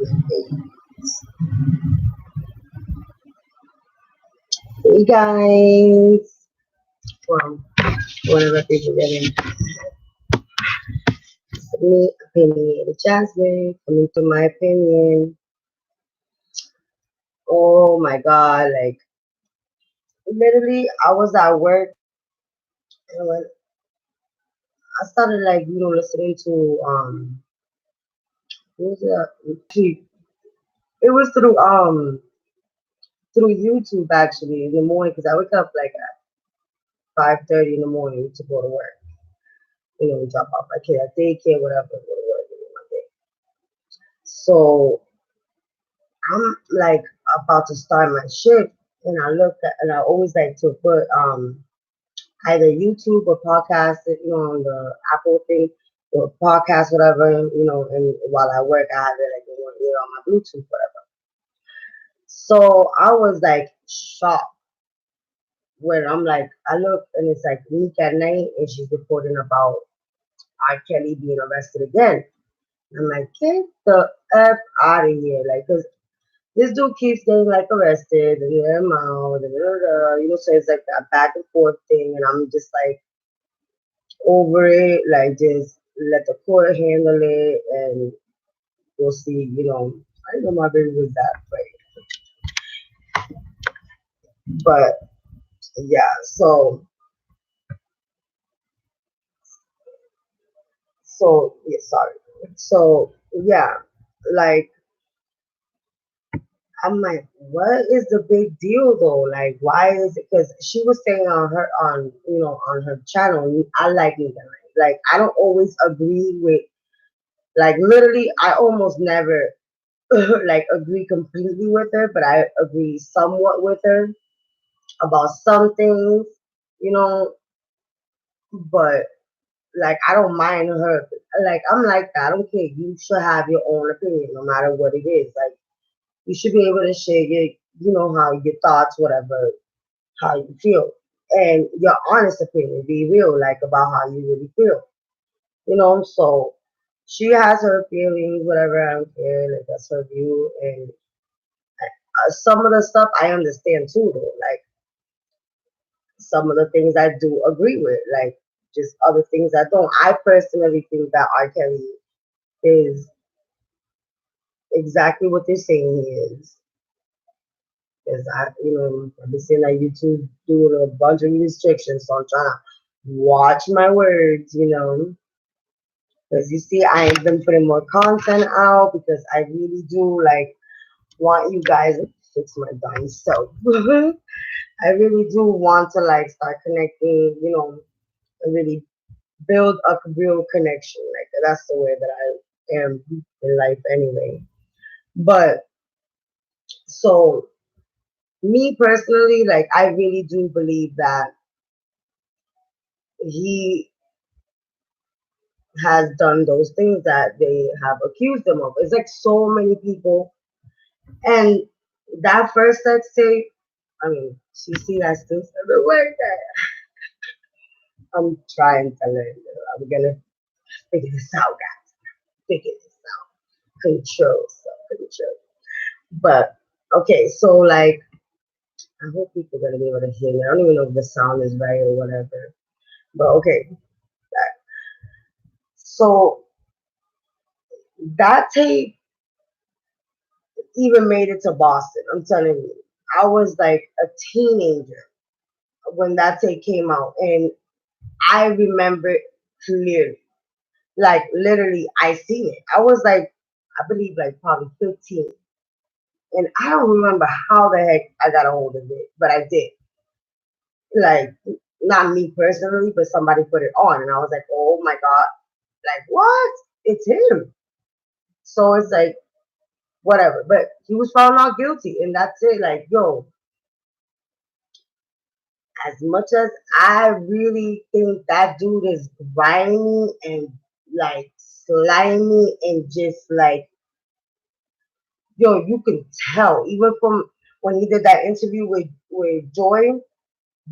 Hey guys, well, whatever people get in. Me, opinionated Jasmine, coming to my opinion. Oh my god, like literally, I was at work and when I started listening to what was it? Actually, it was through YouTube actually in the morning because I wake up like at 5:30 in the morning to go to work. Drop off my kid at daycare, whatever, go to work, my day. So I'm like about to start my shift, and I look at, and I always like to put either YouTube or podcast, on the Apple thing or podcast, whatever, and while I work, I have it like in one ear on my Bluetooth, whatever. So I was like shocked when I'm like, I look and it's like week at night, and she's reporting about R.Kelly being arrested again. I'm like, get the F out of here. Like, 'cause this dude keeps getting like arrested and let him out, and so it's like that back and forth thing, and I'm just like over it, like just let the court handle it, and we'll see. I know my baby was that way, but yeah. So yeah, sorry. So yeah, like I'm like, what is the big deal though? Like, why is it? Because she was saying on her channel, I like me. Like, I don't always agree with, like, literally, I almost never like agree completely with her, but I agree somewhat with her about some things, you know. But like, I don't mind her. Like, I'm like that. I don't care. You should have your own opinion, no matter what it is. Like, you should be able to share how your thoughts, whatever, how you feel, and your honest opinion. Be real, like about how you really feel. So she has her feelings, whatever. I don't care. Like that's her view, and some of the stuff I understand too. Though, like some of the things I do agree with, like just other things I don't. I personally think that R. Kelly is exactly what they're saying he is. Because I've been seeing that YouTube doing a bunch of restrictions, so I'm trying to watch my words, because you see, I've been putting more content out because I really do like want you guys to fix my dying self. I really do want to like start connecting, and really build a real connection. Like that's the way that I am in life anyway. But so me personally, like I really do believe that he has done those things that they have accused him of. It's like so many people. And that first sex tape, I mean, she see that still the way that I'm trying to learn. I'm gonna figure this out, guys. Figure this out. Control, self control. But okay, so like I hope people are gonna be able to hear me. I don't even know if the sound is right or whatever. But okay. So that tape even made it to Boston. I'm telling you. I was like a teenager when that tape came out, and I remember it clearly. Like literally, I seen it. I was like, I believe like probably 15, and I don't remember how the heck I got a hold of it, but I did. Like not me personally, but somebody put it on, and I was like, oh my god, like what? It's him. So it's like whatever. But he was found not guilty, and that's it. Like yo, as much as I really think that dude is grimy and like slimy and just like yo, you can tell even from when he did that interview with Joy,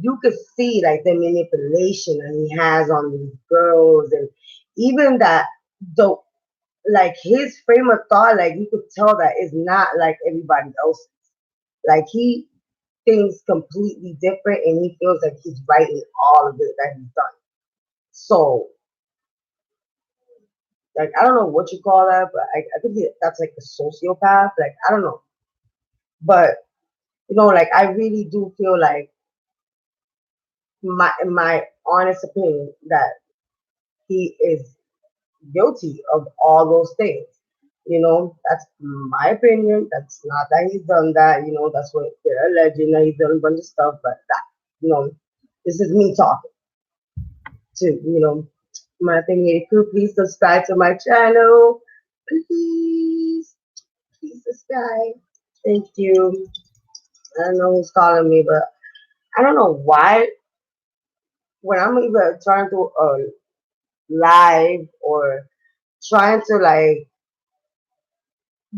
you could see like the manipulation that he has on these girls, and even that the like his frame of thought, like you could tell that is not like everybody else's. Like he thinks completely different, and he feels like he's right in all of it that he's done. So, like, I don't know what you call that, but I think that's like a sociopath. Like, I don't know, but like I really do feel like my honest opinion that he is guilty of all those things. That's my opinion. That's not that he's done that. That's what they're alleging that he's done a bunch of stuff, but you know, this is me talking to, my opinion. Crew, please subscribe to my channel. Please, please subscribe. Thank you. I don't know who's calling me, but I don't know why when I'm either trying to live or trying to like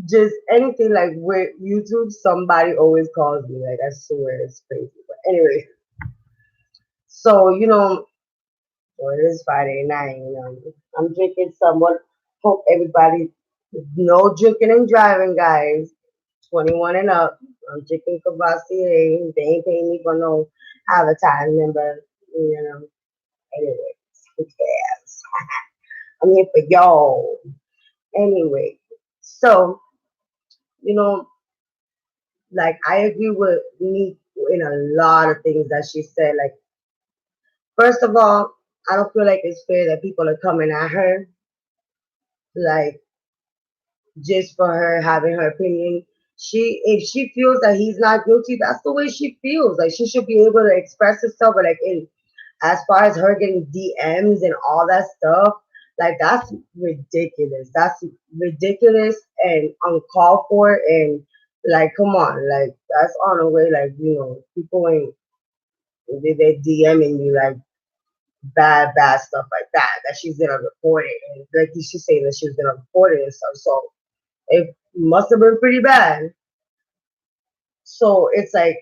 just anything like with YouTube, somebody always calls me. Like I swear it's crazy. But anyway, so well, it is Friday night. I'm drinking someone. Hope everybody no drinking and driving, guys. 21 and up. I'm drinking Cavassier. They ain't paying me for no advertisement, but anyway, who cares? I'm here for y'all. Anyway, so you know, like I agree with me in a lot of things that she said. Like, first of all, I don't feel like it's fair that people are coming at her, like just for her having her opinion. If she feels that he's not guilty, that's the way she feels. Like she should be able to express herself, but like in as far as her getting DMs and all that stuff, like that's ridiculous. That's ridiculous and uncalled for. And like, come on, like that's on the way. Like people ain't they DMing you like bad stuff like that. That she's gonna report it, and like she's saying that she was gonna report it and stuff. So it must have been pretty bad. So it's like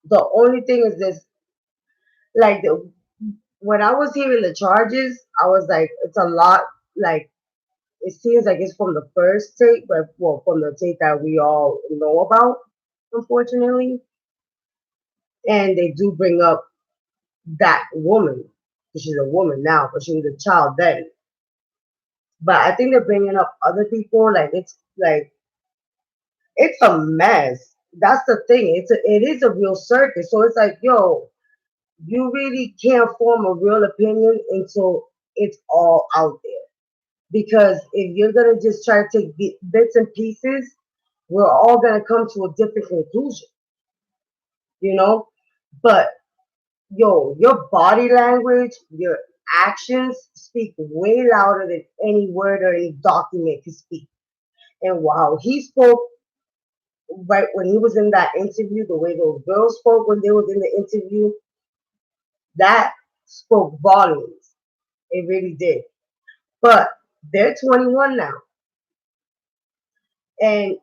the only thing is this, like when I was hearing the charges, I was like, it's a lot. Like it seems like it's from the first tape, but well, from the tape that we all know about, unfortunately. And they do bring up that woman. She's a woman now, but she was a child then. But I think they're bringing up other people. It's a mess. That's the thing. It is a real circus. So it's like, yo, you really can't form a real opinion until it's all out there. Because if you're gonna just try to take bits and pieces, we're all gonna come to a different conclusion, you know. But yo, your body language, your actions speak way louder than any word or any document can speak. And while he spoke right when he was in that interview, the way those girls spoke when they was in the interview, that spoke volumes. It really did. But they're 21 now. And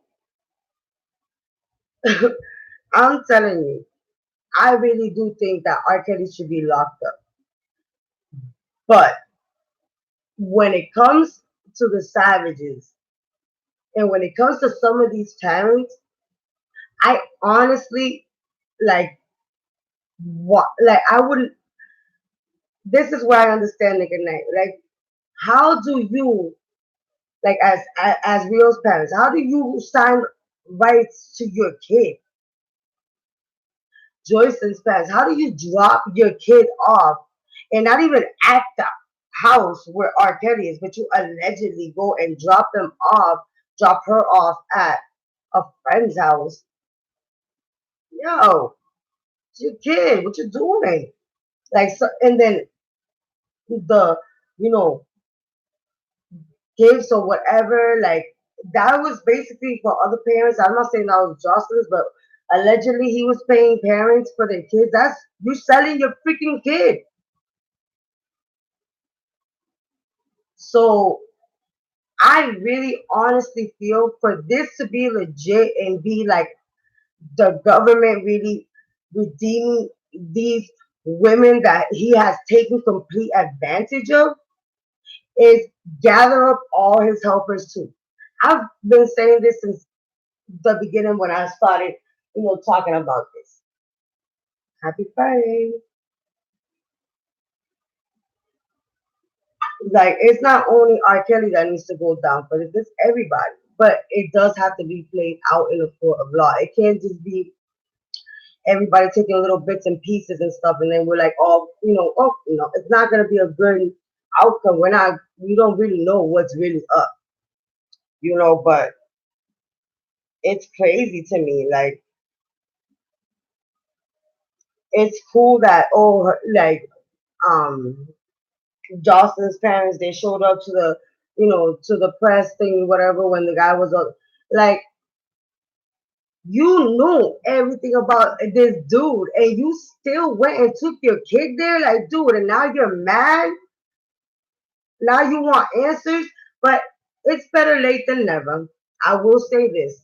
I'm telling you, I really do think that R. Kelly should be locked up. But when it comes to the savages and when it comes to some of these parents, I honestly like what like I wouldn't this is where I understand Nick and Knight. Like how do you like as real parents, how do you sign rights to your kid? Joyce and Spence, how do you drop your kid off and not even at the house where R. Kelly is, but you allegedly go and drop her off at a friend's house? Yo, it's your kid. What you doing? Like so, and then the you know gifts or whatever. Like that was basically for other parents. I'm not saying that was justice, but allegedly he was paying parents for their kids. That's you selling your freaking kid. So I really honestly feel for this to be legit and be like the government really redeeming these women that he has taken complete advantage of, is gather up all his helpers too. I've been saying this since the beginning when I started, talking about this. Happy Friday. Like, it's not only R. Kelly that needs to go down, but it's everybody. But it does have to be played out in a court of law. It can't just be everybody taking little bits and pieces and stuff, and then we're like, oh, it's not gonna be a good outcome. We don't really know what's really up, but it's crazy to me. Like, it's cool that like um Jocelyn's parents, they showed up to the press thing, whatever, when the guy was like, you knew everything about this dude, and you still went and took your kid there, like, dude, and now you're mad. Now you want answers, but it's better late than never. I will say this.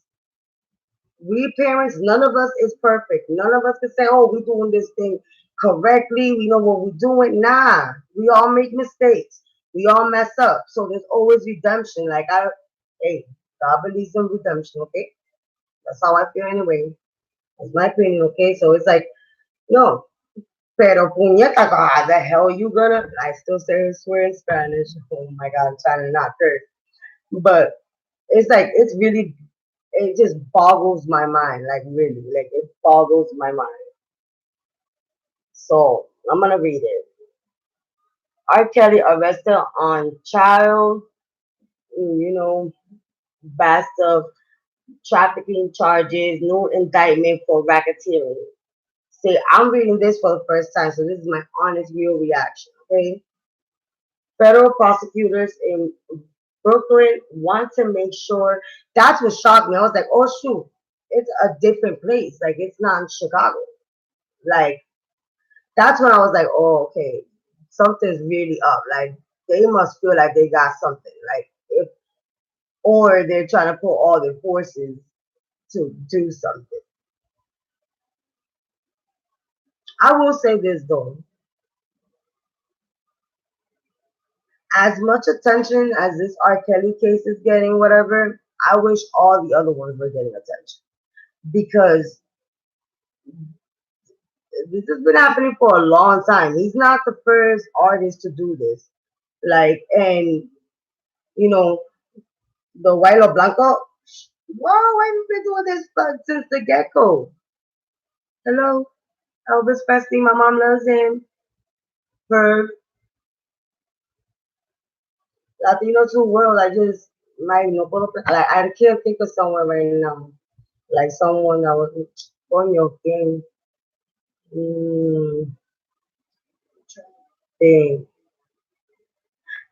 We parents, none of us is perfect. None of us can say, oh, we're doing this thing correctly. We know what we're doing. Nah, we all make mistakes. We all mess up. So there's always redemption. Hey, God believes in redemption, okay? That's how I feel anyway. That's my opinion, okay? So it's like, no, pero puñeta, how the hell you gonna? I still say swear in Spanish. Oh my God, I'm trying to not curse. But it's like, it just boggles my mind, like, really, like, it boggles my mind. So I'm gonna read it. R. Kelly arrested on child, you know, vast of trafficking charges, no indictment for racketeering. See, I'm reading this for the first time, so this is my honest, real reaction. Okay, federal prosecutors in Brooklyn want to make sure. That's what shocked me. I was like, oh shoot, it's a different place. Like, it's not in Chicago. Like, that's when I was like, oh, okay, something's really up. Like, they must feel like they got something. Like, or they're trying to put all their forces to do something. I will say this though, as much attention as this R. Kelly case is getting, whatever, I wish all the other ones were getting attention, because this has been happening for a long time. He's not the first artist to do this. Like, and you know, the White Blanco. Whoa, I've been doing this since the get go. Hello, Elvis Presley. My mom loves him. For Latino to world, I just might no puedo like, I can't think of someone right now. Like, someone that was on your game. Mm, thing.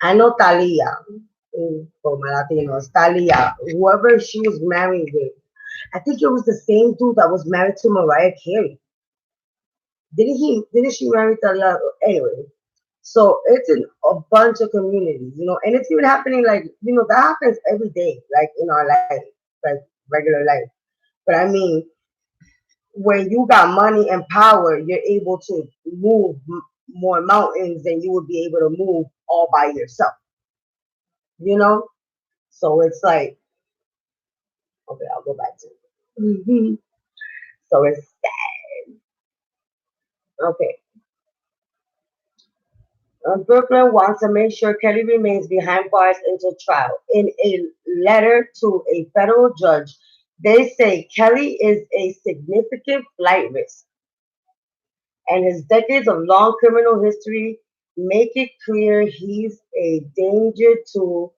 I know Talia. For my Latinos, Talia, whoever she was married with, I think it was the same dude that was married to Mariah Carey. Didn't she marry Talia? Anyway, so it's in a bunch of communities, and it's even happening, like, that happens every day, like, in our life, like, regular life. But I mean, when you got money and power, you're able to move more mountains than you would be able to move all by yourself, you know? So it's like, okay, I'll go back to it. So it's okay. Brooklyn wants to make sure Kelly remains behind bars until trial. In a letter to a federal judge, they say Kelly is a significant flight risk, and his decades of long criminal history make it clear he's a danger to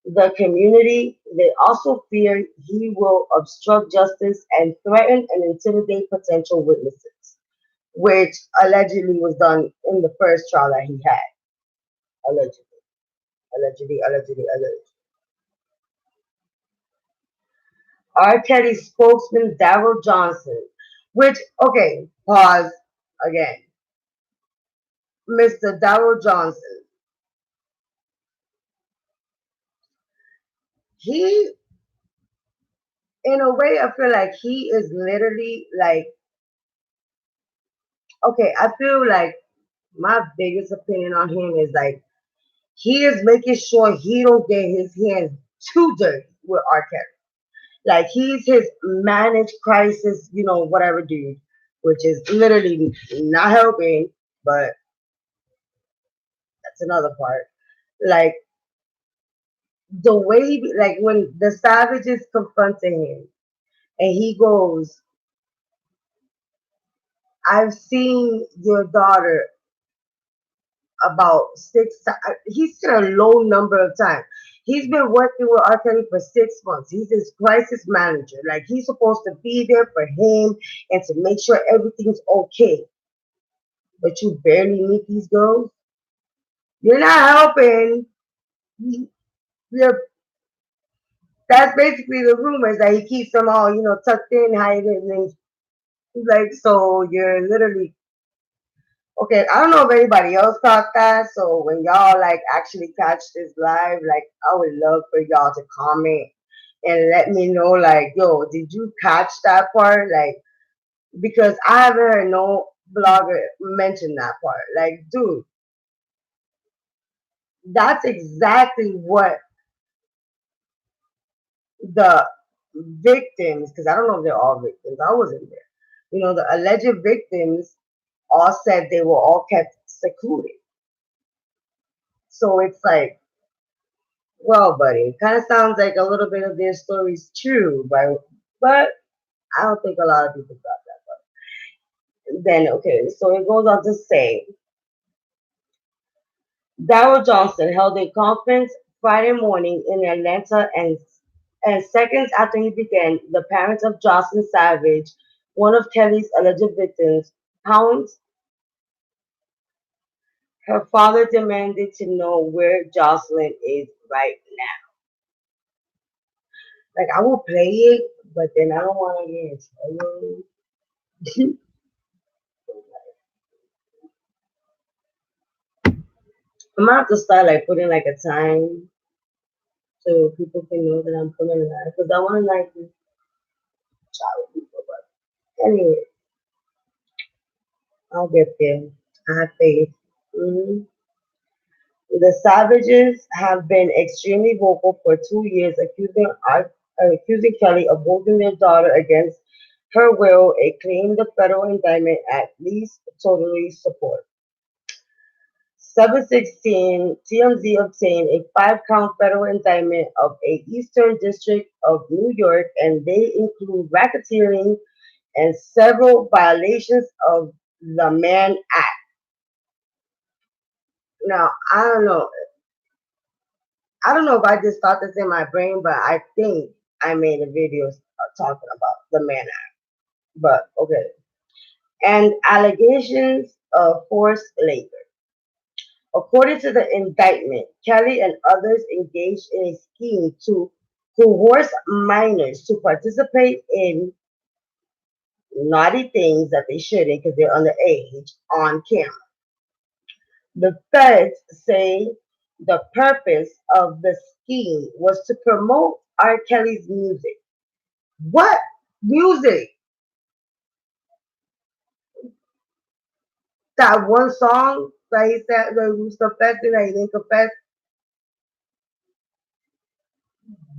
the community. They also fear he will obstruct justice and threaten and intimidate potential witnesses, which allegedly was done in the first trial that he had. Allegedly, allegedly. R. Kelly spokesman Daryl Johnson, which, okay, pause again. Mr. Daryl Johnson, he, in a way, I feel like he is literally like, okay, I feel like my biggest opinion on him is like, He is making sure he don't get his hands too dirty with R. Kelly. Like he's his managed crisis, whatever dude, which is literally not helping, but that's another part. Like the way like when the savage is confronting him and he goes, I've seen your daughter about six times. He said a low number of times. He's been working with R. Kelly for 6 months. He's his crisis manager. Like he's supposed to be there for him and to make sure everything's okay. But you barely meet these girls. You're not helping. You're, that's basically the rumors that he keeps them all, tucked in, hiding, and like so. You're literally okay. I don't know if anybody else caught that. So when y'all like actually catch this live, like I would love for y'all to comment and let me know, like, yo, did you catch that part? Like, because I haven't heard no blogger mention that part. Like, dude, that's exactly what the victims, because I don't know if they're all victims, I wasn't there. The alleged victims all said they were all kept secluded. So it's like, well, buddy, it kind of sounds like a little bit of their story's true, but I don't think a lot of people got that. But then, okay, so it goes on to say, Darrell Johnson held a conference Friday morning in Atlanta, and seconds after he began, the parents of Jocelyn Savage, one of Kelly's alleged victims, pounced. Her father demanded to know where Jocelyn is right now. Like I will play it, but then I don't want to get in trouble. I'm gonna have to start like putting like a time so people can know that I'm coming live because I want to like chat with people. But anyway, I'll get there. I have faith. hmm The Savages have been extremely vocal for 2 years, accusing Kelly of holding their daughter against her will, a claim the federal indictment at least totally supports. 716 TMZ obtained a five-count federal indictment of a Eastern District of New York, and they include racketeering and several violations of the Mann Act. Now, I don't know if I just thought this in my brain, but I think I made a video talking about the Mann Act. But okay. And allegations of forced labor. According to the indictment, Kelly and others engaged in a scheme to coerce minors to participate in naughty things that they shouldn't because they're underage on camera. The feds say the purpose of the scheme was to promote R. Kelly's music. What music? That one song that he said that he was confessing that he didn't confess?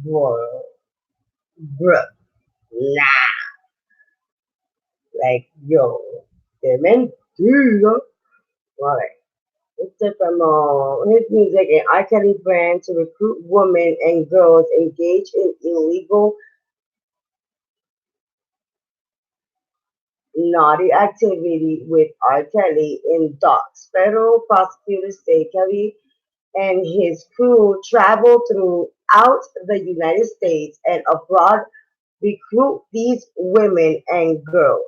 Bruh, bruh, nah. Like, yo, the mentira. Alright. It's from his music and R. Kelly brand to recruit women and girls engaged in illegal, naughty activity with R. Kelly in docks. Federal prosecutors say Kelly and his crew travel throughout the United States and abroad, recruit these women and girls.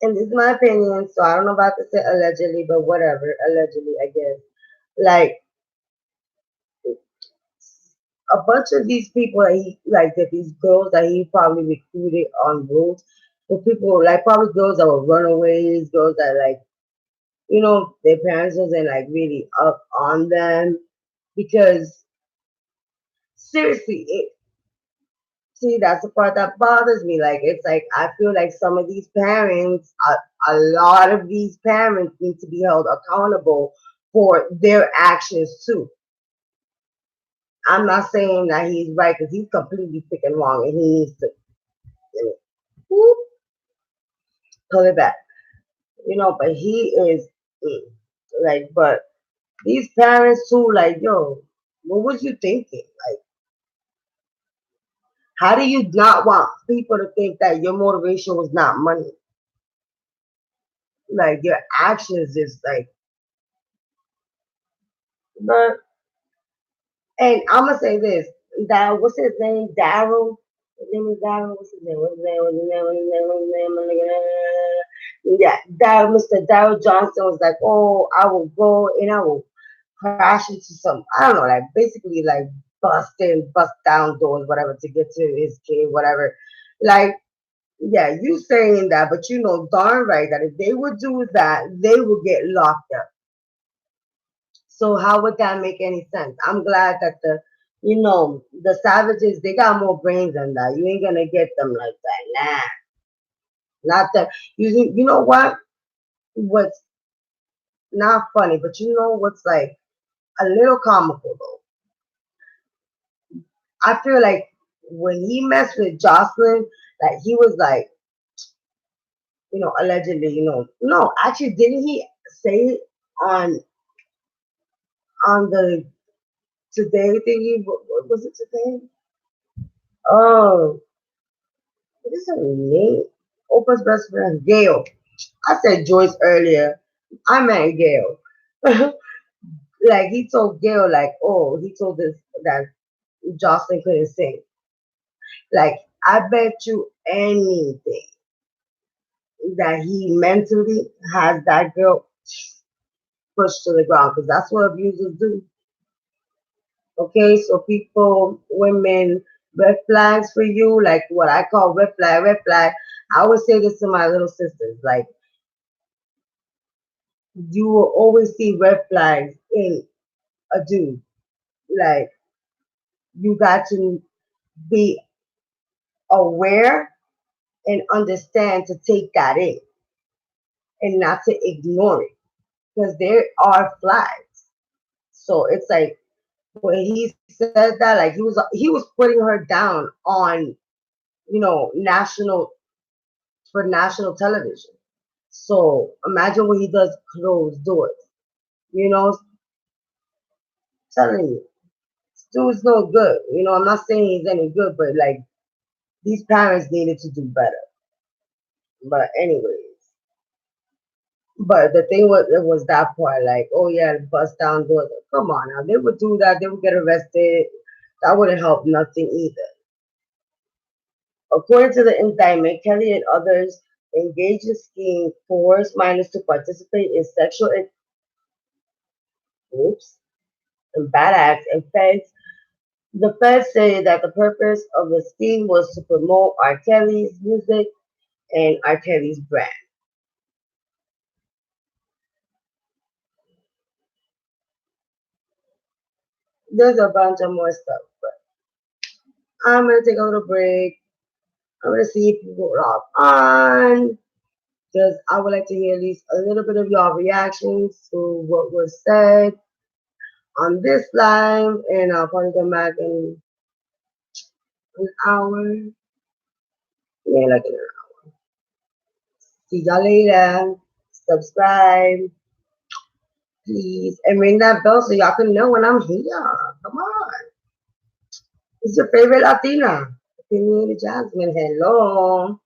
And this is my opinion, so I don't know about to say allegedly, but whatever, allegedly, I guess. Like a bunch of these people that he like that these girls that he probably recruited on roads for people like probably girls that were runaways, girls that like their parents wasn't like really up on them because seriously see that's the part that bothers me. Like it's like I feel like some of these parents a lot of these parents need to be held accountable for their actions too. I'm not saying that he's right because he's completely freaking wrong and he needs to whoop, pull it back. But he is like, but these parents too, like, yo, what was you thinking? Like, how do you not want people to think that your motivation was not money? Like, your actions is like, but, and I'm gonna say this, that, what's his name? Daryl? His name is Daryl? What's his name? What's his name? What's his name? What's his name? What's his name? Yeah, Mr. Daryl Johnson was like, oh, I will go and I will crash into some, I don't know, like basically like bust down doors, whatever, to get to his kid, whatever. Like, yeah, you saying that, but you know darn right that if they would do that, they would get locked up. So how would that make any sense? I'm glad that the savages, they got more brains than that. You ain't gonna get them like that. Nah, not that. You know what? What's not funny, but you know what's like a little comical though? I feel like when he messed with Jocelyn, like he was like, allegedly, no, actually, didn't he say it on the today thingy? What was it today? Oh, what is her name? Oprah's best friend, Gail. I said Joyce earlier. I meant Gail. Like he told Gail, like, oh, he told this that Jocelyn couldn't sing. Like, I bet you anything that he mentally has that girl pushed to the ground because that's what abusers do. Okay, so people, women, red flags for you, like what I call red flag, red flag. I always say this to my little sisters, like you will always see red flags in a dude. Like you got to be aware and understand to take that in and not to ignore it because there are flags. So it's like when he said that, like he was putting her down on national for national television. So imagine when he does closed doors. You know, telling you, dude's no good. I'm not saying he's any good, but like these parents needed to do better. But anyways, but the thing was, it was that part, like, oh yeah, bust down doors. Come on now, they would do that. They would get arrested. That wouldn't help nothing either. According to the indictment, Kelly and others engaged in scheme coerced minors to participate in sexual oops, and bad acts, and the feds say that the purpose of the scheme was to promote R. Kelly's music and R. Kelly's brand. There's a bunch of more stuff, but I'm gonna take a little break. I'm gonna see if people log on because I would like to hear at least a little bit of y'all reactions to what was said on this live, and I'll probably come back in an hour. Yeah, like an hour. See y'all later. Subscribe, please, and ring that bell so y'all can know when I'm here. Come on. It's your favorite Latina, Opinionated Jasmine. Hello.